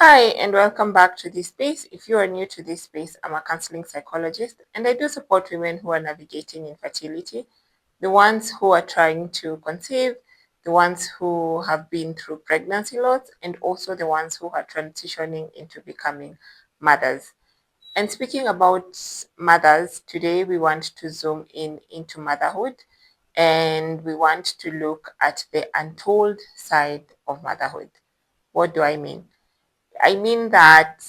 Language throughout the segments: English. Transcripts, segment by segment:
Hi, and welcome back to this space. If you are new to this space, I'm a counseling psychologist, and I do support women who are navigating infertility, the ones who are trying to conceive, the ones who have been through pregnancy loss, and also the ones who are transitioning into becoming mothers. And speaking about mothers, today we want to zoom in into motherhood, and we want to look at the untold side of motherhood. What do I mean? I mean that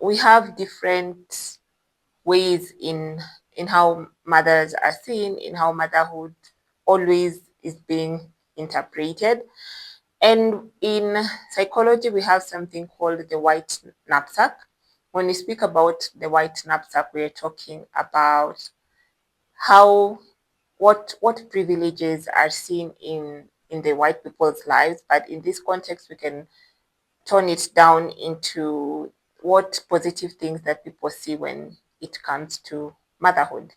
we have different ways in how mothers are seen, in how motherhood always is being interpreted. And in psychology, we have something called the white knapsack. When we speak about the white knapsack, we're talking about how what privileges are seen in the white people's lives, but in this context, we can turn it down into what positive things that people see when it comes to motherhood.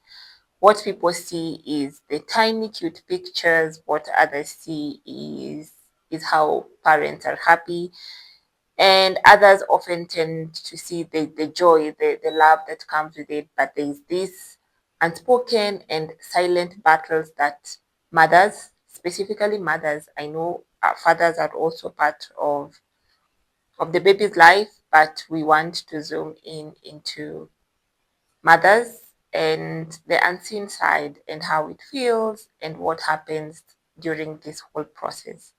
What people see is the tiny cute pictures. What others see is how parents are happy. And others often tend to see the joy, the love that comes with it. But there is this unspoken and silent battles that mothers, specifically mothers, I know fathers are also part of the baby's life, but we want to zoom in into mothers and the unseen side and how it feels and what happens during this whole process.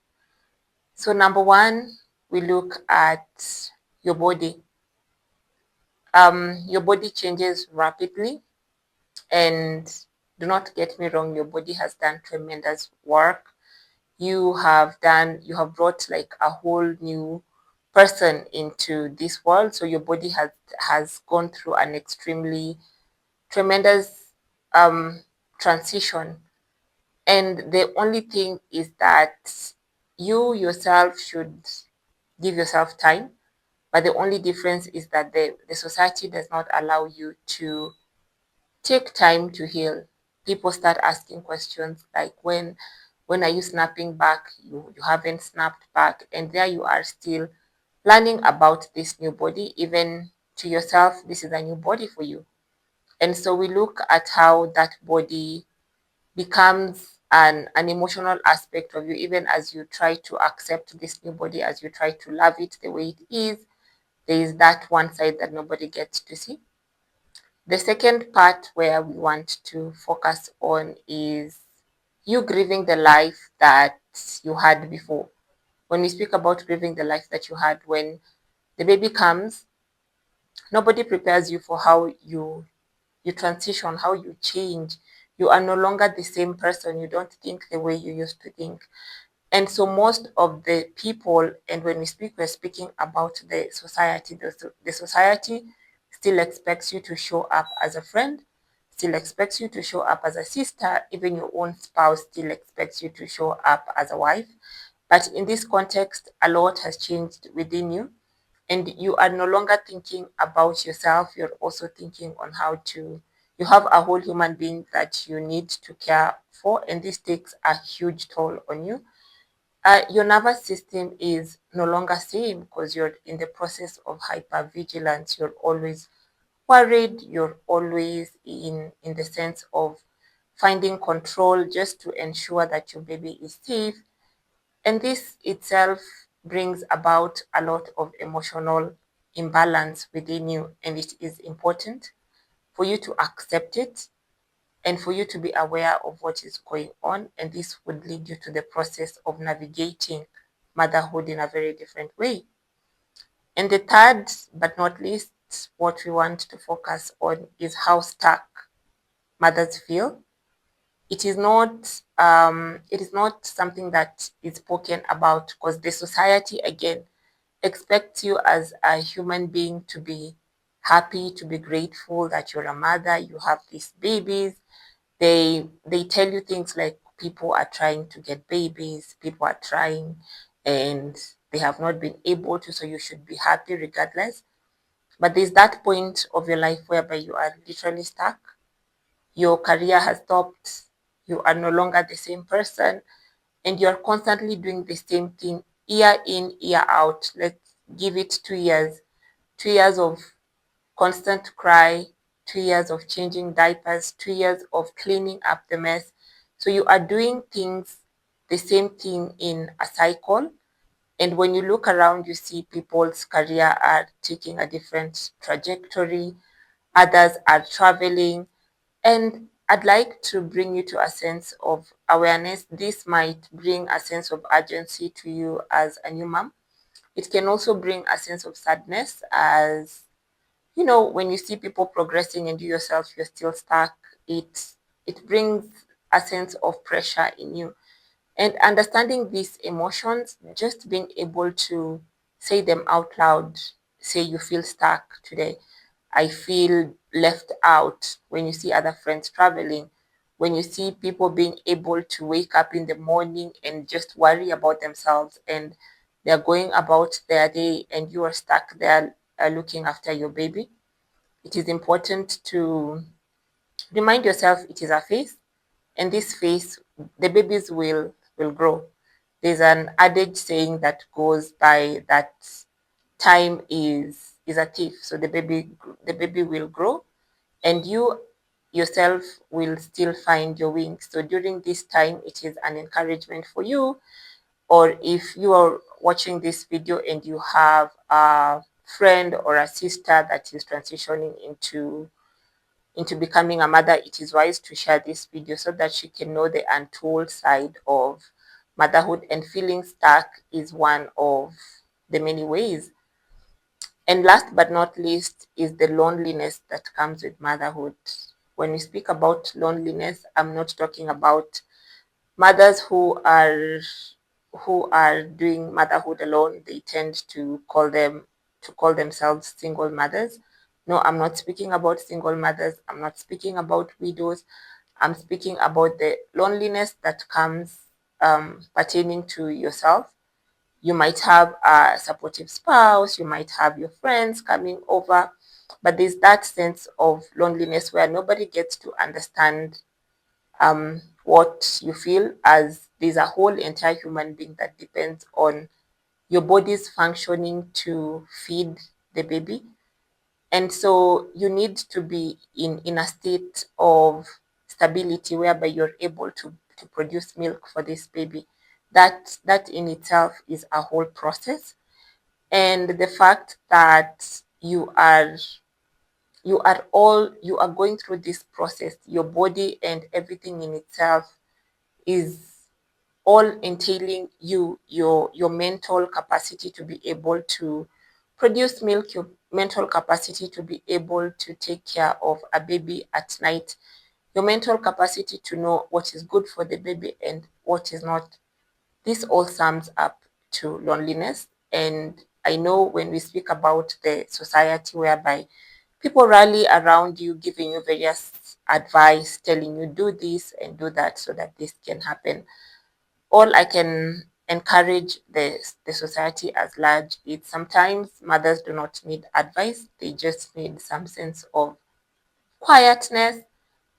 So, number one, we look at your body. Your body changes rapidly, and do not get me wrong, your body has done tremendous work. You have brought like a whole new person into this world, so your body has gone through an extremely tremendous um transition, and the only thing is that you yourself should give yourself time, but the only difference is that the society does not allow you to take time to heal. People start asking questions like when are you snapping back? You haven't snapped back, and there you are still learning about this new body. Even to yourself, this is a new body for you. And so we look at how that body becomes an emotional aspect of you, even as you try to accept this new body, as you try to love it the way it is. There is that one side that nobody gets to see. The second part where we want to focus on is you grieving the life that you had before. When we speak about grieving the life that you had when the baby comes, nobody prepares you for how you transition, how you change. You are no longer the same person. You don't think the way you used to think. And so most of the people, and when we speak, we're speaking about the society. The society still expects you to show up as a friend, still expects you to show up as a sister, even your own spouse still expects you to show up as a wife. But in this context, a lot has changed within you, and you are no longer thinking about yourself. You're also thinking on how to, you have a whole human being that you need to care for, and this takes a huge toll on you. Your nervous system is no longer same because you're in the process of hypervigilance. You're always worried. You're always in the sense of finding control just to ensure that your baby is safe. And this itself brings about a lot of emotional imbalance within you. And it is important for you to accept it and for you to be aware of what is going on. And this would lead you to the process of navigating motherhood in a very different way. And the third, but not least, what we want to focus on is how stuck mothers feel. It is not something that is spoken about because the society again expects you as a human being to be happy, to be grateful that you're a mother, you have these babies. They tell you things like people are trying to get babies, people are trying and they have not been able to, so you should be happy regardless. But there's that point of your life whereby you are literally stuck. Your career has stopped, you are no longer the same person, and you're constantly doing the same thing year in, year out. give it 2 years, 2 years of constant cry, 2 years of changing diapers, 2 years of cleaning up the mess. So you are doing things, the same thing in a cycle. And when you look around, you see people's career are taking a different trajectory, others are traveling. And I'd like to bring you to a sense of awareness. This might bring a sense of urgency to you as a new mom. It can also bring a sense of sadness, as when you see people progressing and you yourself you're still stuck. It brings a sense of pressure in you. And understanding these emotions, just being able to say them out loud, say you feel stuck today, I feel left out, when you see other friends traveling, when you see people being able to wake up in the morning and just worry about themselves, and they're going about their day and you are stuck there looking after your baby. It is important to remind yourself it is a phase, and this phase, the babies will grow. There's an adage saying that goes by that time is a thief. So the baby will grow, and you yourself will still find your wings. So during this time, it is an encouragement for you. Or if you are watching this video and you have a friend or a sister that is transitioning into becoming a mother, it is wise to share this video so that she can know the untold side of motherhood. And feeling stuck is one of the many ways. And last but not least is the loneliness that comes with motherhood. When we speak about loneliness, I'm not talking about mothers who are doing motherhood alone. They tend to call themselves single mothers. No, I'm not speaking about single mothers. I'm not speaking about widows. I'm speaking about the loneliness that comes pertaining to yourself. You might have a supportive spouse, you might have your friends coming over, but there's that sense of loneliness where nobody gets to understand what you feel, as there's a whole entire human being that depends on your body's functioning to feed the baby. And so you need to be in a state of stability whereby you're able to produce milk for this baby. That in itself is a whole process. And the fact that you are going through this process, your body and everything in itself is all entailing your mental capacity to be able to produce milk, your mental capacity to be able to take care of a baby at night, your mental capacity to know what is good for the baby and what is not. This all sums up to loneliness. And I know when we speak about the society whereby people rally around you, giving you various advice, telling you do this and do that so that this can happen, all I can encourage the society as large is sometimes mothers do not need advice, they just need some sense of quietness.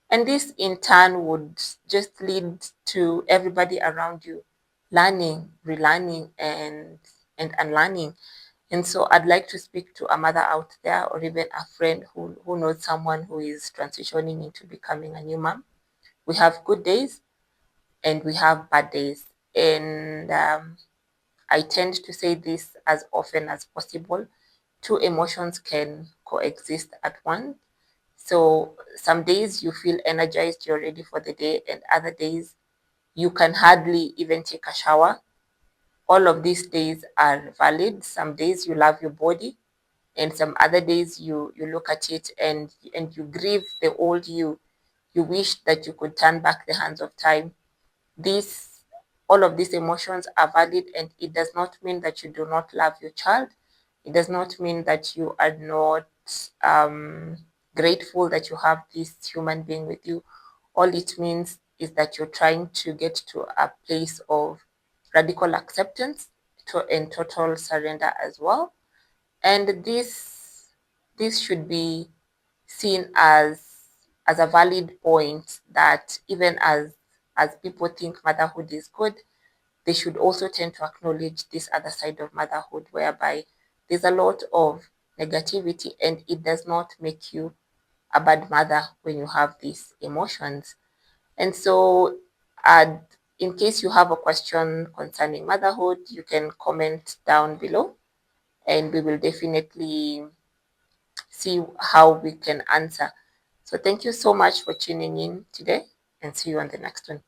And this in turn would just lead to everybody around you learning, relearning, and unlearning. And so I'd like to speak to a mother out there, or even a friend who knows someone who is transitioning into becoming a new mom. We have good days and we have bad days. And I tend to say this as often as possible. Two emotions can coexist at once. So some days you feel energized, you're ready for the day, and other days you can hardly even take a shower. All of these days are valid. Some days you love your body, and some other days you look at it and you grieve the old you. You wish that you could turn back the hands of time. These All of these emotions are valid, and it does not mean that you do not love your child. It does not mean that you are not um, grateful that you have this human being with you. All it means is that you're trying to get to a place of radical acceptance and total surrender as well. And this should be seen as a valid point, that even as people think motherhood is good, they should also tend to acknowledge this other side of motherhood, whereby there's a lot of negativity, and it does not make you a bad mother when you have these emotions. And so, uh, in case you have a question concerning motherhood, you can comment down below, and we will definitely see how we can answer. So, thank you so much for tuning in today, and see you on the next one.